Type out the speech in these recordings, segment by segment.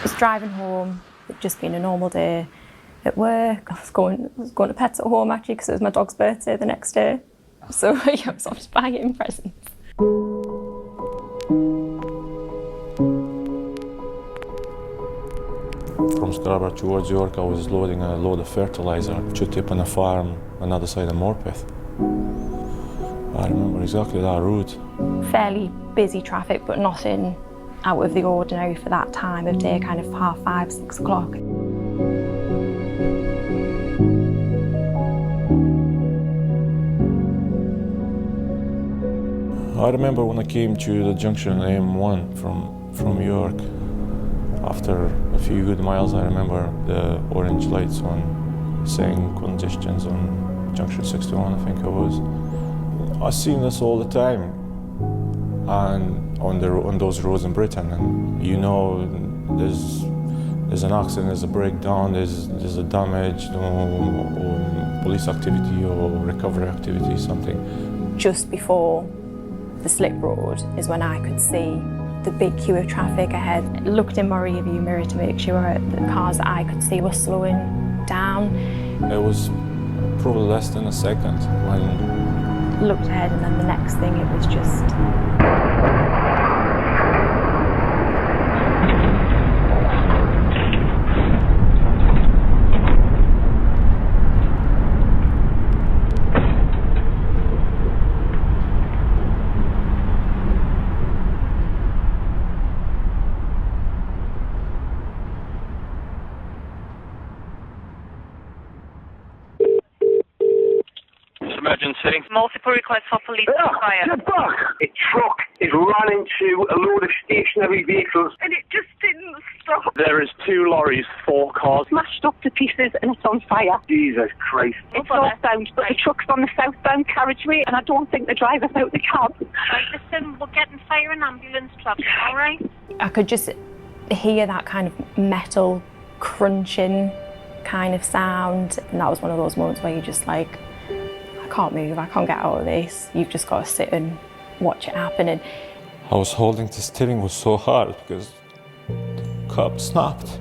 was driving home, it'd just been a normal day at work. I was going to Pets at Home actually because it was my dog's birthday the next day. So yeah, I was just buying presents. From Scarborough towards York, I was loading a load of fertiliser to tip on a farm another side of Morpeth. I remember exactly that route. Fairly busy traffic, but nothing out of the ordinary for that time of day, kind of 5:30, 6 o'clock. I remember when I came to the junction M1 from York. After a few good miles, I remember the orange lights on saying congestions on junction 61, I think it was. I've seen this all the time, and on those roads in Britain, and you know, there's an accident, there's a breakdown, there's a damage, or police activity or recovery activity, something. Just before the slip road is when I could see the big queue of traffic ahead. Looked in my rearview mirror to make sure the cars that I could see were slowing down. It was probably less than a second when... Looked ahead, and then the next thing it was just... Emergency. Multiple requests for police fire. Get back! A truck is run into a load of stationary vehicles. And it just didn't stop. There is 2 lorries, 4 cars. Smashed up to pieces and it's on fire. Jesus Christ. It's northbound, but the truck's on the southbound carriageway and I don't think the driver's out the cab. Right, listen, we're getting fire and ambulance trucks, all right? I could just hear that kind of metal crunching kind of sound, and that was one of those moments where you're just like, I can't move, I can't get out of this. You've just got to sit and watch it happen. And I was holding the steering wheel so hard because the cup snapped.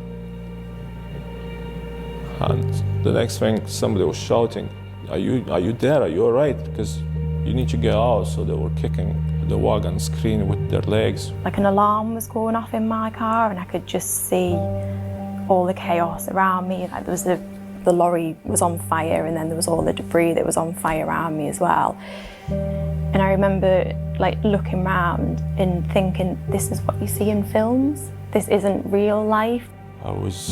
And the next thing, somebody was shouting, are you there? Are you all right? Because you need to get out. So they were kicking the wagon screen with their legs. Like an alarm was going off in my car, and I could just see all the chaos around me. Like there was the lorry was on fire, and then there was all the debris that was on fire around me as well. And I remember like looking around and thinking, this is what you see in films. This isn't real life. I was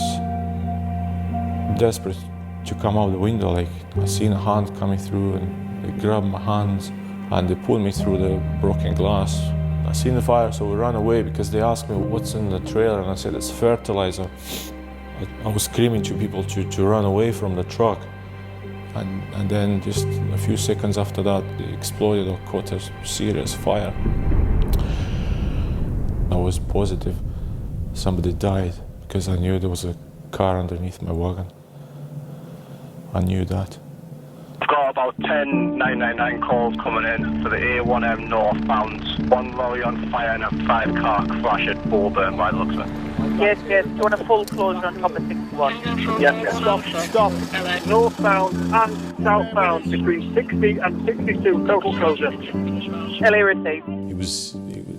desperate to come out the window. Like I seen a hand coming through, and they grabbed my hands and they pulled me through the broken glass. I seen the fire, so we ran away because they asked me what's in the trailer, and I said it's fertilizer. I was screaming to people to run away from the truck, and then just a few seconds after that, it exploded or caught a serious fire. I was positive somebody died because I knew there was a car underneath my wagon. I knew that. I've got about 10 999 calls coming in for the A1M northbound. 1 lorry on fire and a 5-car crash at Bolburn by the looks of it. Yes, doing a full closure on top of 61. Yes. Stop. Northbound and southbound between 60 and 62, total closure. LA received. It was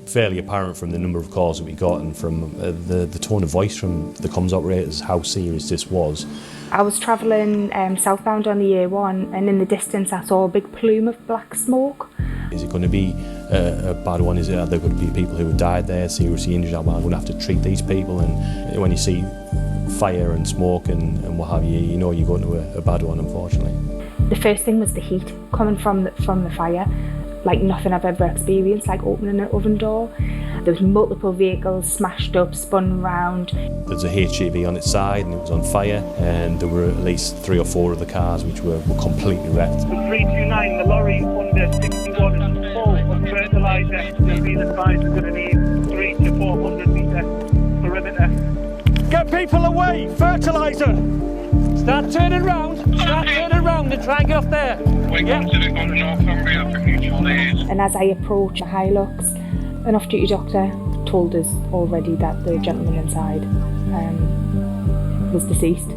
fairly apparent from the number of calls that we got and from the tone of voice from the comms operators how serious this was. I was travelling southbound on the A1, and in the distance I saw a big plume of black smoke. Is it going to be a bad one? Are there going to be people who have died there, seriously injured? Are we going to have to treat these people? And when you see fire and smoke and what have you, you know you're going to a bad one, unfortunately. The first thing was the heat coming from the fire, like nothing I've ever experienced, like opening an oven door. There was multiple vehicles smashed up, spun round. There's a HGV on its side and it was on fire, and there were at least 3 or 4 of the cars which were completely wrecked. 329, the lorry under 61 is full of fertiliser. You've been advised we're going to need 300 to 400 metre perimeter. Get people away! Fertiliser! Start turning round and try and get off there. And as I approached the Hilux, an off-duty doctor told us already that the gentleman inside was deceased.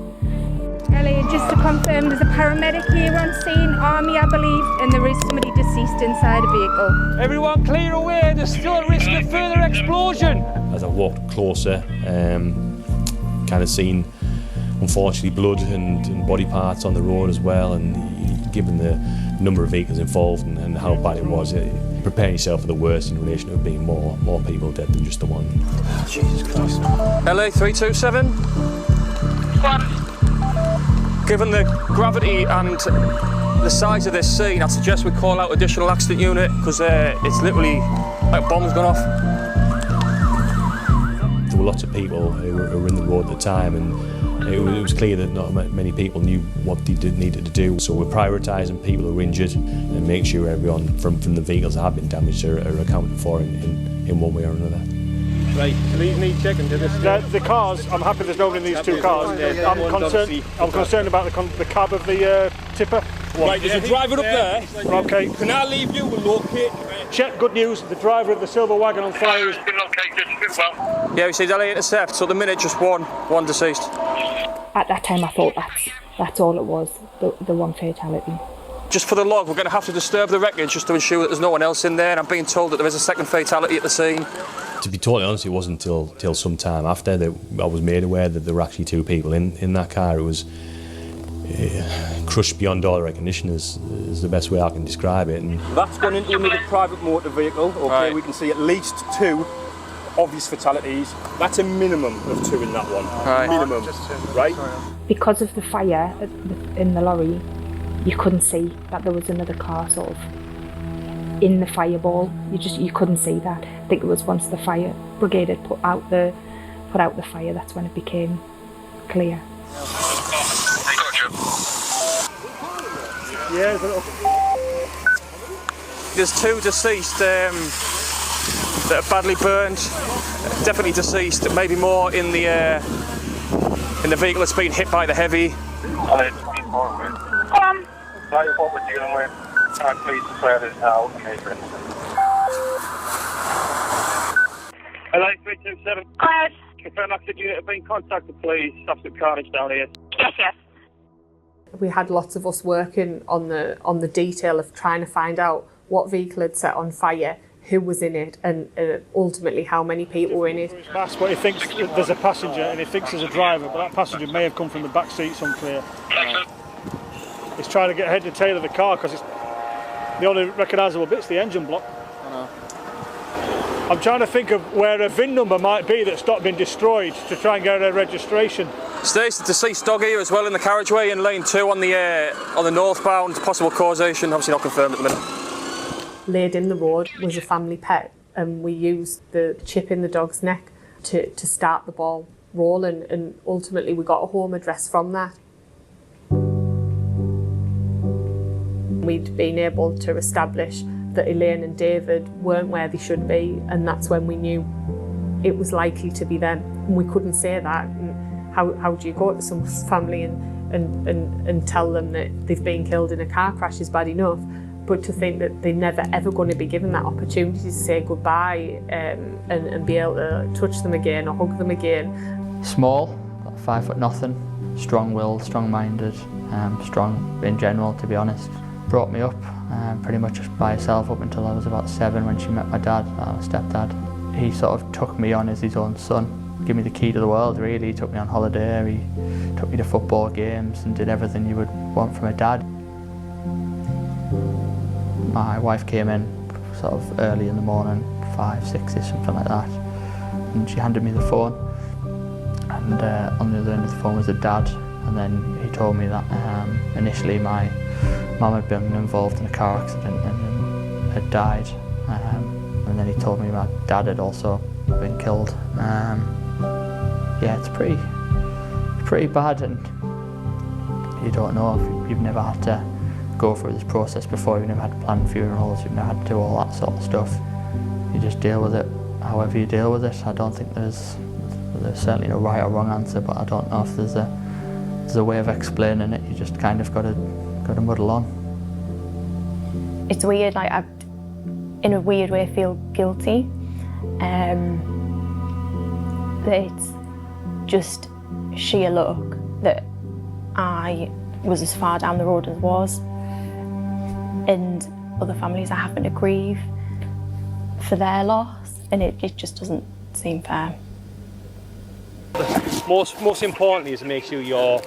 Elliot, just to confirm, there's a paramedic here on scene, army I believe, and there is somebody deceased inside a vehicle. Everyone clear away, there's still a risk of further explosion. As I walked closer, kind of seen, unfortunately, blood and body parts on the road as well, and given the number of vehicles involved and how bad it was, prepare yourself for the worst in relation to it being more people dead than just the one. Jesus Christ. LA 327. Given the gravity and the size of this scene, I'd suggest we call out additional accident unit, because it's literally like a bomb's gone off. There were lots of people who were in the road at the time, and it was clear that not many people knew what they needed to do. So we're prioritising people who are injured and make sure everyone from the vehicles that have been damaged are accounted for in one way or another. Right, do these need checking to this? The cars, I'm happy there's no one in these two cars. I'm concerned about the cab of the tipper. Right, there's a driver up there. Okay. Can I leave you? We'll locate. Check, good news, the driver of the silver wagon on fire has been located. Well. Yeah, we see LA intercept, so at the minute just one deceased. At that time I thought that's all it was, the one fatality. Just for the log, we're going to have to disturb the wreckage just to ensure that there's no one else in there, and I'm being told that there is a second fatality at the scene. To be totally honest, it wasn't till some time after that I was made aware that there were actually two people in that car. It was crushed beyond all recognition is the best way I can describe it. And that's gone into another private motor vehicle. Okay, right. We can see at least two obvious fatalities. That's a minimum of two in that one. Right. Minimum, right? Because of the fire in the lorry, you couldn't see that there was another car sort of in the fireball. You couldn't see that. I think it was once the fire brigade had put out the fire, that's when it became clear. Yeah, there's two deceased that are badly burned. Definitely deceased. Maybe more in the vehicle that's been hit by the heavy. What we're dealing with. Please declare this now. Okay, for instance. LA 327. Carriage. Confirm accident unit have been contacted, please. After Carriage down here. Yes. We had lots of us working on the detail of trying to find out what vehicle had set on fire, who was in it, and ultimately how many people were in it. But he thinks there's a passenger and he thinks there's a driver, but that passenger may have come from the back seat, it's unclear. He's trying to get head to tail of the car because the only recognisable bit's the engine block. I'm trying to think of where a VIN number might be that's not been destroyed to try and get a registration. Stays the deceased dog here as well in the carriageway in lane 2 on the northbound. Possible causation, obviously not confirmed at the minute. Laid in the road was a family pet, and we used the chip in the dog's neck to start the ball rolling, and ultimately we got a home address from that. We'd been able to establish that Elaine and David weren't where they should be, and that's when we knew it was likely to be them. And we couldn't say that. And how do you go to someone's family and tell them that they've been killed in a car crash is bad enough, but to think that they're never ever going to be given that opportunity to say goodbye and be able to touch them again or hug them again. Small, 5 foot nothing, strong-willed, strong-minded, strong in general, to be honest. Brought me up pretty much by herself up until I was about 7 when she met my dad, my stepdad. He sort of took me on as his own son, gave me the key to the world really. He took me on holiday, he took me to football games and did everything you would want from a dad. My wife came in sort of early in the morning, 5, 6ish, something like that, and she handed me the phone, and on the other end of the phone was the dad, and then he told me that initially my mum had been involved in a car accident and had died, and then he told me my dad had also been killed. Yeah, it's pretty bad, and you don't know if you've never had to go through this process before. You've never had to plan funerals, you've never had to do all that sort of stuff. You just deal with it however you deal with it. I don't think there's certainly no right or wrong answer, but I don't know if there's a way of explaining it. You just kind of got to muddle on. It's weird, like I in a weird way feel guilty that it's just sheer luck that I was as far down the road as I was, and other families are having to grieve for their loss, and it just doesn't seem fair. Most importantly is to make sure you're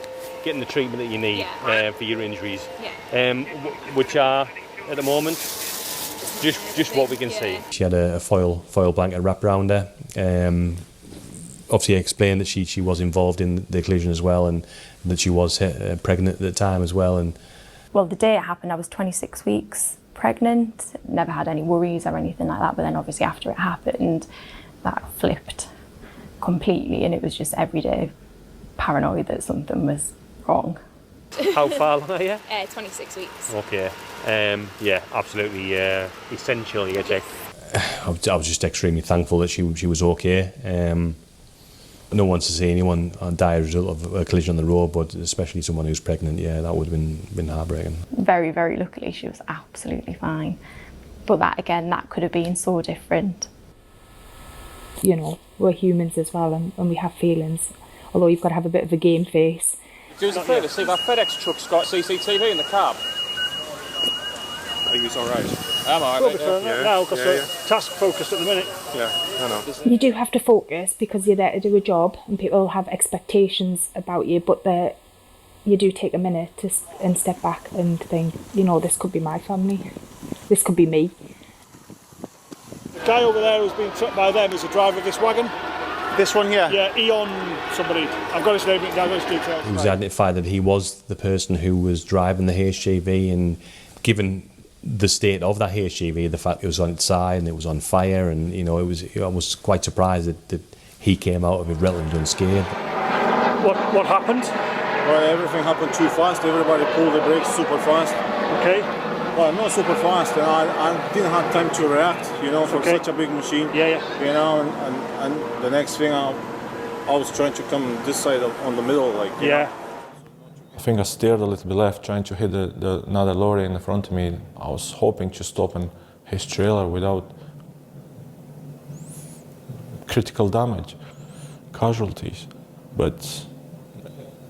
getting the treatment that you need for your injuries, which are at the moment just what we can see. She had a foil blanket wrapped around her. Obviously explained that she was involved in the collision as well, and that she was pregnant at the time as well. And well, the day it happened I was 26 weeks pregnant, never had any worries or anything like that, but then obviously after it happened that flipped completely, and it was just everyday paranoid that something was wrong. How far along are you? 26 weeks. Okay. Yeah, absolutely essential you get checked. I was just extremely thankful that she was okay. No one wants to see anyone die as a result of a collision on the road, but especially someone who's pregnant, yeah, that would have been heartbreaking. Very, very luckily she was absolutely fine. But that again, that could have been so different. You know, we're humans as well, and we have feelings, although you've got to have a bit of a game face. Do us a favour, see that FedEx truck's got CCTV in the cab. Are you alright? I'm alright. We'll be fine now because we're task focused at the minute. Yeah, I know. You do have to focus because you're there to do a job, and people have expectations about you, but you do take a minute and step back and think, you know, this could be my family. This could be me. The guy over there who's been trapped by them is the driver of this wagon. This one here? Yeah, Eon somebody. I've got his name, I've got his details. It was identified that he was the person who was driving the HGV, and given the state of that HGV, the fact it was on its side and it was on fire, and you know, I was quite surprised that he came out of it relatively unscathed. What happened? Well, everything happened too fast. Everybody pulled the brakes super fast. Okay. Well, not super fast, and I didn't have time to react, you know, for such a big machine. Yeah. You know, and the next thing I was trying to come this side on the middle, like. Yeah. I think I steered a little bit left, trying to hit another lorry in the front of me. I was hoping to stop in his trailer without critical damage, casualties, but.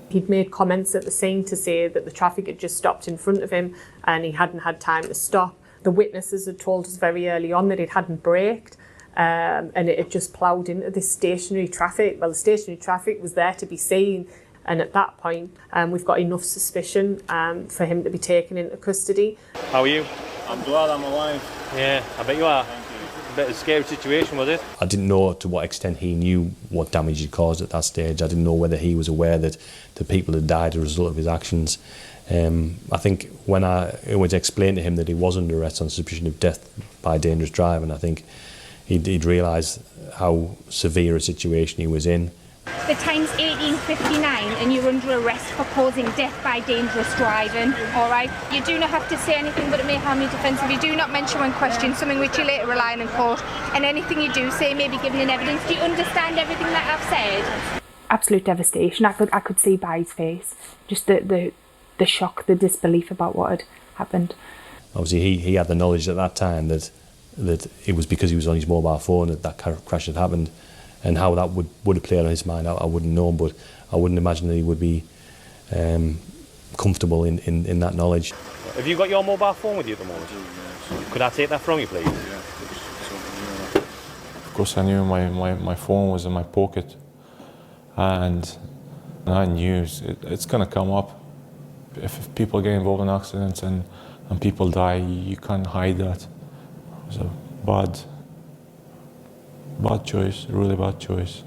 He'd made comments at the scene to say that the traffic had just stopped in front of him and he hadn't had time to stop. The witnesses had told us very early on that it hadn't braked, and it had just ploughed into this stationary traffic. Well, the stationary traffic was there to be seen, and at that point we've got enough suspicion for him to be taken into custody. How are you? I'm glad I'm alive. Yeah, I bet you are. A bit of a scary situation, was it? I didn't know to what extent he knew what damage he'd caused at that stage. I didn't know whether he was aware that the people had died as a result of his actions. I think when it was explained to him that he was under arrest on suspicion of death by dangerous driving, I think he'd realised how severe a situation he was in. The time's 18:59 and you're under arrest for causing death by dangerous driving, alright? You do not have to say anything but it may harm your defence if you do not mention when questioned, something which you later rely on in court, and anything you do say may be given in evidence. Do you understand everything that I've said? Absolute devastation. I could see by his face, just the shock, the disbelief about what had happened. Obviously he had the knowledge at that time that it was because he was on his mobile phone that crash had happened. And how that would have played on his mind, I wouldn't know, but I wouldn't imagine that he would be comfortable in that knowledge. Have you got your mobile phone with you at the moment? Could I take that from you, please? Of course, I knew my phone was in my pocket, and I knew it's going to come up. If people get involved in accidents and people die, you can't hide that. It was a bad choice, really bad choice.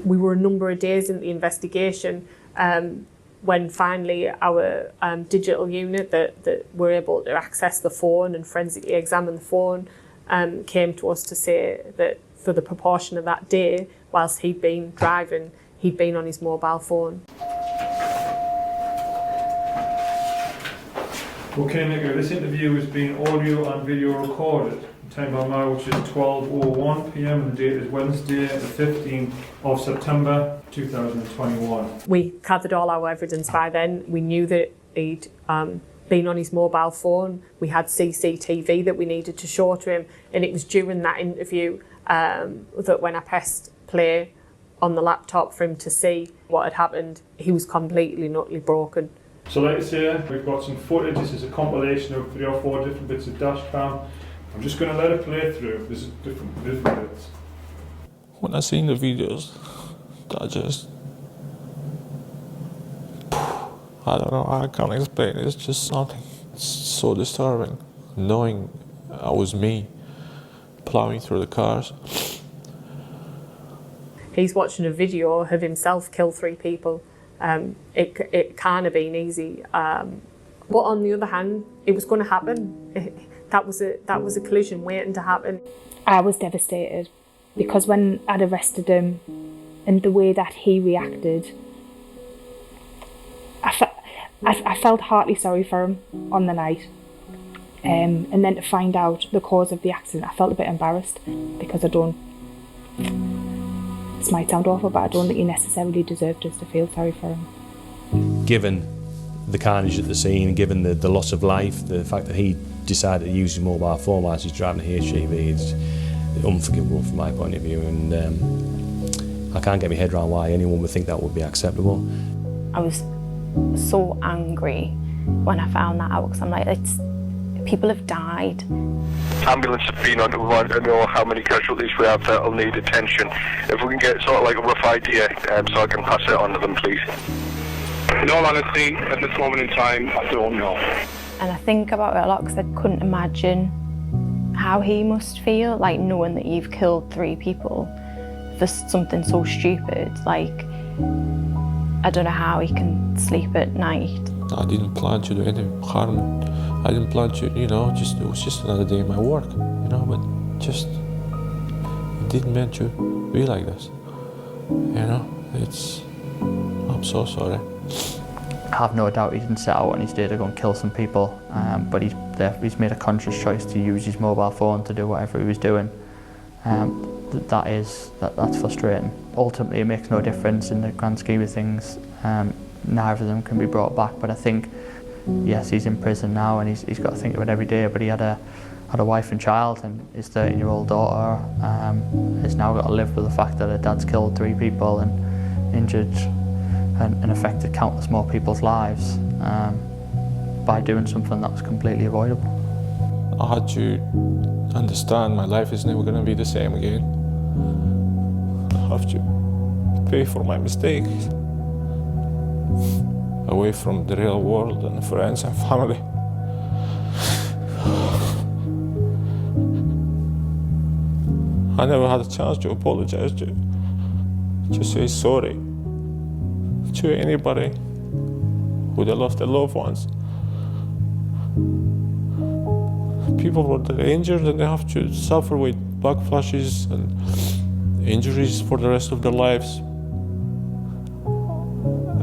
We were a number of days in the investigation when finally our digital unit that were able to access the phone and forensically examine the phone came to us to say that for the proportion of that day, whilst he'd been driving, he'd been on his mobile phone. Okay, Nicola, this interview is being audio and video recorded. Time by now, which is 12:01 p.m. and the date is Wednesday, the 15th of September 2021. We gathered all our evidence by then. We knew that he'd been on his mobile phone. We had CCTV that we needed to show to him, and it was during that interview that when I pressed play on the laptop for him to see what had happened. He was completely and utterly broken. So like I say, we've got some footage. This is a compilation of 3 or 4 different bits of dash cam. I'm just going to let it play through. This is different bits. When I seen the videos, that just, I don't know, I can't explain it. It's just something so disturbing. Knowing I was me plowing through the cars. He's watching a video of himself kill 3 people. It can't have been easy. But on the other hand, it was going to happen. That was a collision waiting to happen. I was devastated because when I'd arrested him and the way that he reacted, I felt heartily sorry for him on the night. And then to find out the cause of the accident, I felt a bit embarrassed because this might sound awful, but I don't think he necessarily deserved us to feel sorry for him. Given the carnage at the scene, given the loss of life, the fact that he decided to use his mobile phone whilst he's driving a HGV is unforgivable from my point of view, and I can't get my head around why anyone would think that would be acceptable. I was so angry when I found that out because I'm like, people have died. Ambulance have been on. We want to know how many casualties we have that'll need attention. If we can get sort of like a rough idea, so I can pass it on to them, please. In all honesty, at this moment in time, I don't know. And I think about it a lot because I couldn't imagine how he must feel, like knowing that you've killed 3 people for something so stupid. Like, I don't know how he can sleep at night. I didn't plan to do any harm. I didn't plan to, it was just another day in my work, but just, it didn't meant to be like this, I'm so sorry. I have no doubt he didn't set out on his day to go and kill some people, but he's made a conscious choice to use his mobile phone to do whatever he was doing. That's frustrating. Ultimately, it makes no difference in the grand scheme of things. Neither of them can be brought back, but I think, yes, he's in prison now and he's got to think of it every day, but he had a wife and child, and his 13-year-old daughter has now got to live with the fact that her dad's killed 3 people and injured and affected countless more people's lives by doing something that was completely avoidable. I had to understand my life is never going to be the same again. I have to pay for my mistakes. Away from the real world and friends and family. I never had a chance to apologize, to say sorry to anybody who they lost their loved ones. People who are injured and they have to suffer with backflashes and injuries for the rest of their lives.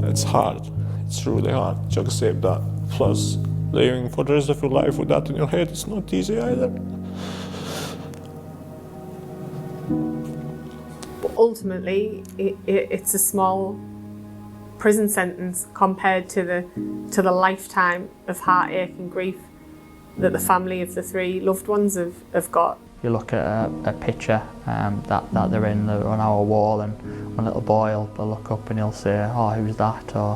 It's hard. It's really hard to accept that. Plus, living for the rest of your life with that in your head, it's not easy either. But ultimately, it's a small prison sentence compared to the lifetime of heartache and grief that the family of the 3 loved ones have got. You look at a picture that they're in on our wall, and one little boy will look up and he'll say, "Oh, who's that?" or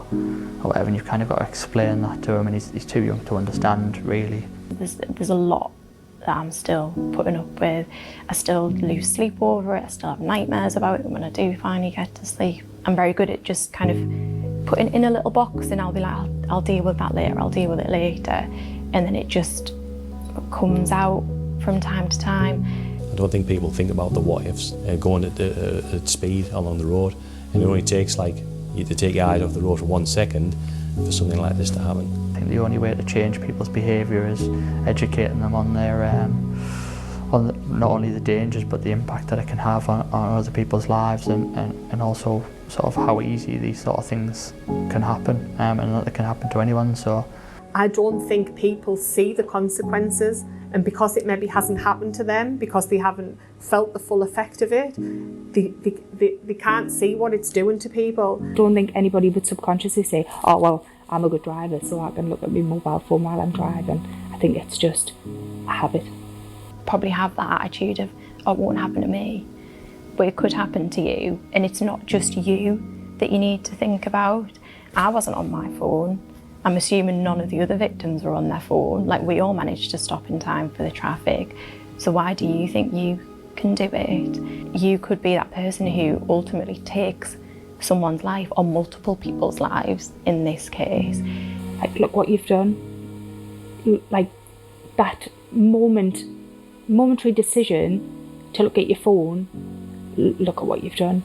whatever, and you've kind of got to explain that to him, and he's too young to understand, really. There's a lot that I'm still putting up with. I still lose sleep over it. I still have nightmares about it when I do finally get to sleep. I'm very good at just kind of putting it in a little box, and I'll be like, I'll deal with that later, I'll deal with it later. And then it just comes out from time to time. I don't think people think about the what ifs going at speed along the road, and it only takes you to take your eyes off the road for 1 second for something like this to happen. I think the only way to change people's behaviour is educating them on their not only the dangers but the impact that it can have on other people's lives, and also sort of how easy these sort of things can happen, and that they can happen to anyone. So I don't think people see the consequences, and because it maybe hasn't happened to them, because they haven't felt the full effect of it, they can't see what it's doing to people. I don't think anybody would subconsciously say, "Oh, well, I'm a good driver, so I can look at my mobile phone while I'm driving." I think it's just a habit. Probably have that attitude of, "Oh, it won't happen to me." but it could happen to you, and it's not just you that you need to think about. I wasn't on my phone. I'm assuming none of the other victims were on their phone. Like, we all managed to stop in time for the traffic. So why do you think you can do it? You could be that person who ultimately takes someone's life, or multiple people's lives in this case. Like, look what you've done. Like, that momentary decision to look at your phone, look at what you've done.